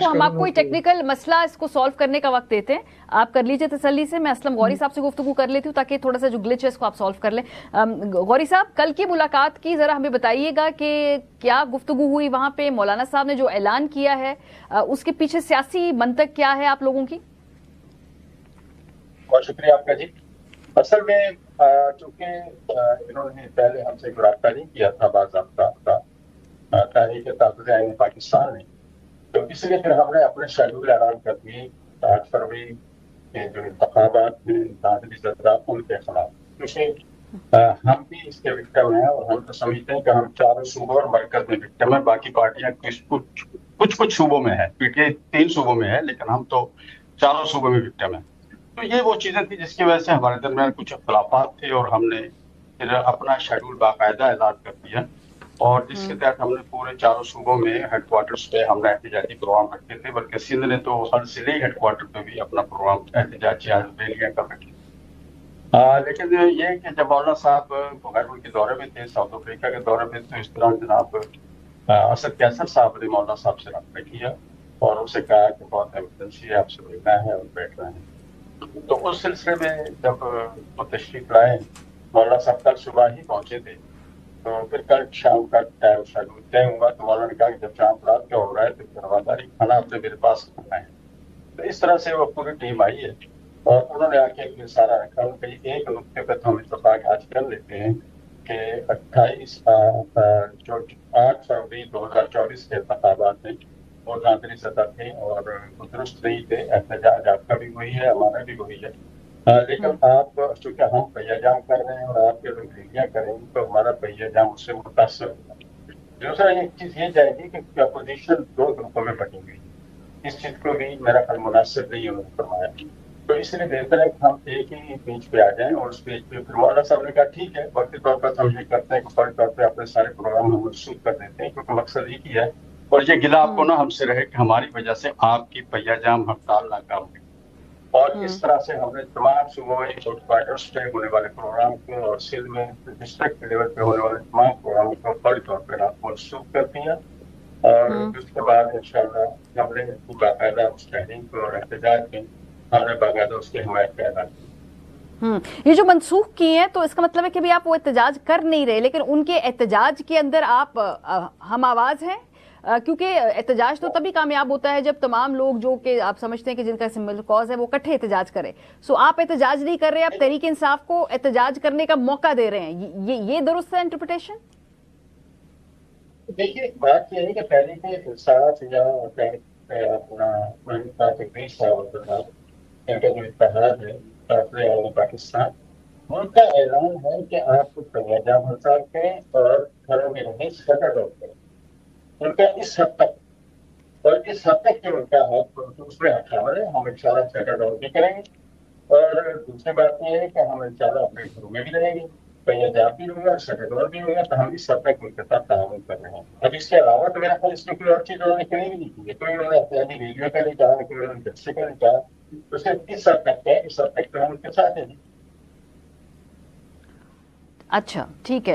हम आपको कोई टेक्निकल मसला इसको सॉल्व करने का वक्त देते हैं, आप कर लीजिए तसल्ली से। मैं असलम गौरी साहब से गुफ्तगू कर लेती हूँ ताकि थोड़ा सा जो ग्लिच है इसको आप सॉल्व कर लें। गौरी साहब, कल की मुलाकात की जरा हमें बताइएगा कि क्या गुफ्तगू हुई वहां पे, मौलाना साहब ने जो ऐलान किया है उसके पीछे सियासी मंतक क्या है आप लोगों की? बहुत शुक्रिया आपका जी। असल में चूंकि इन्होंने पहले हमसे कोई राब्ता नहीं किया था बाज़ाब्ता तहरीक तहफ़्फ़ुज़ आईन पाकिस्तान ने, तो इसलिए फिर हमने अपने शेड्यूल ऐलान कर दिए 8 फरवरी के जो इंतखाबात थे धांधली ज़दा उनके खिलाफ, क्योंकि हम भी इसके विक्टिम हैं और हम तो समझते हैं कि हम चारों सूबों और मरकज में विक्टिम हैं। बाकी पार्टियां कुछ सूबों में है, पीटीआई 3 सूबों में है, लेकिन हम तो चारों सूबों में विक्टिम हैं। तो ये वो चीजें थी जिसकी वजह से हमारे दरमियान कुछ इख्तलाफात थे और हमने फिर अपना शेड्यूल बाकायदा ऐलान कर दिया, और जिसके तहत हमने पूरे चारों सूबों में हेडक्वार्टर्स पे हमने एहतजाजी प्रोग्राम रखे थे। बल्कि सिंध ने तो हर जिले हेडक्वार्टर पे भी अपना प्रोग्राम एहतजाजी रैलियां कर रखी। लेकिन ये कि जब मौलाना साहब बहरमुल्क के दौरे में थे, साउथ अफ्रीका के दौरे में, तो इस दौरान जनाब असद कैसर साहब ने मौलाना साहब से रब्ता किया और उनसे कहा कि बहुत एमरजेंसी है, आपसे मिलना है, और बैठ रहे हैं। तो उस सिलसिले में जब वो तशरीफ लाए, मौलाना साहब कल सुबह ही पहुंचे थे, तो फिर कल शाम का टाइम शेड्यूल तय हुआ। तो मौलाना ने कहा कि जब शाम रात का हो रहा है तो फिर रवादारी खाना आपने मेरे पास खाना है। तो इस तरह से वो पूरी टीम आई है और उन्होंने आके फिर सारा रखा। उनके एक नुक्ते पर तो हम इत्तेफाक आज कर लेते हैं कि 28 जो 8 फरवरी 2024 के इंतखाबात हैं और धांधली सतह थे और दुरुस्त नहीं थे। एहतजाज आपका भी वही है, हमारा भी वही है, लेकिन आप चूंकि हम पहिया-जाम कर रहे हैं और आप लोग रैलियां करेंगे तो हमारा पहिया-जाम उससे मुतासर होगा। दूसरा एक चीज ये जाएगी कि अपोजिशन 2 ग्रुपों में बटी हुई, इस चीज को भी मेरा ख्याल मुनासिब नहीं उन्होंने फरमाया। तो इसलिए बेहतर है कि हम एक ही पेज पे आ जाएं और उस पेज पे फिर मौलाना साहब ने कहा ठीक है, वक्ती तौर पर हम ये करते हैं कि फौरी तौर पर अपने सारे प्रोग्राम हम मनसूख कर देते हैं, क्योंकि मकसद एक ही है और ये गिला आपको ना हमसे रहे कि हमारी वजह से आपकी पहिया-जाम हड़ताल नाकाम हुई। और इस तरह से हमने तमाम सूबों में हेडक्वार्टर्स पे होने वाले प्रोग्राम को और सिंध में डिस्ट्रिक्ट लेवल पे होने वाले तमाम प्रोग्रामों को फौरी तौर पर मनसूख कर दिया। और उसके बाद इंशाअल्लाह हमने बाकायदा उस तहरीक और एहतजाज में हमने बाकायदा उसकी हिमायत का ऐलान किया। ये जो मनसूख किए हैं तो इसका मतलब है कि भी आप वो एहतजाज कर नहीं रहे, लेकिन उनके एहतजाज के अंदर आप हम आवाज हैं, क्योंकि एहतजाज तो तभी कामयाब होता है जब तमाम लोग जो कि आप समझते हैं कि जिनका सिंबल कॉज है वो इकट्ठे एहतजाज करें। सो आप एहतजाज नहीं कर रहे, आप तहरीक इंसाफ को एहतजाज करने का मौका दे रहे हैं, ये दुरुस्त है इंटरप्रिटेशन? देखिए, बात यह है कि तहरीक इंसाफ या अपना इनका जो इत्तेहाद है पाकिस्तान, उनका ऐलान है कि आप पहिया-जाम हड़ताल करें और घरों में रहें, शटर डाउन करें। उनका इस हद तक और इस हद तक कि उनका हक दूसरे हथियार है, हम इंशाल्लाह शटर डाउन भी करेंगे। और दूसरी बात यह है कि हम इंशाल्लाह अपने घरों में भी रहेंगे, पहिया-जाम भी होगा, शटर डाउन भी होगा। तो हम इस हद तक उनके साथ ताउन कर रहे हैं। अब इसके अलावा तो मेरा ख्याल इसमें कोई और चीज उन्होंने कहीं भी नहीं की है। कोई उन्होंने एहतजाजी रैलियों का नहीं कहा, कोई उन्होंने जलसे का नहीं कहा। तो सिर्फ इस हद तक है, इस हद तक तो हम उनके साथ हैं। अच्छा, ठीक है।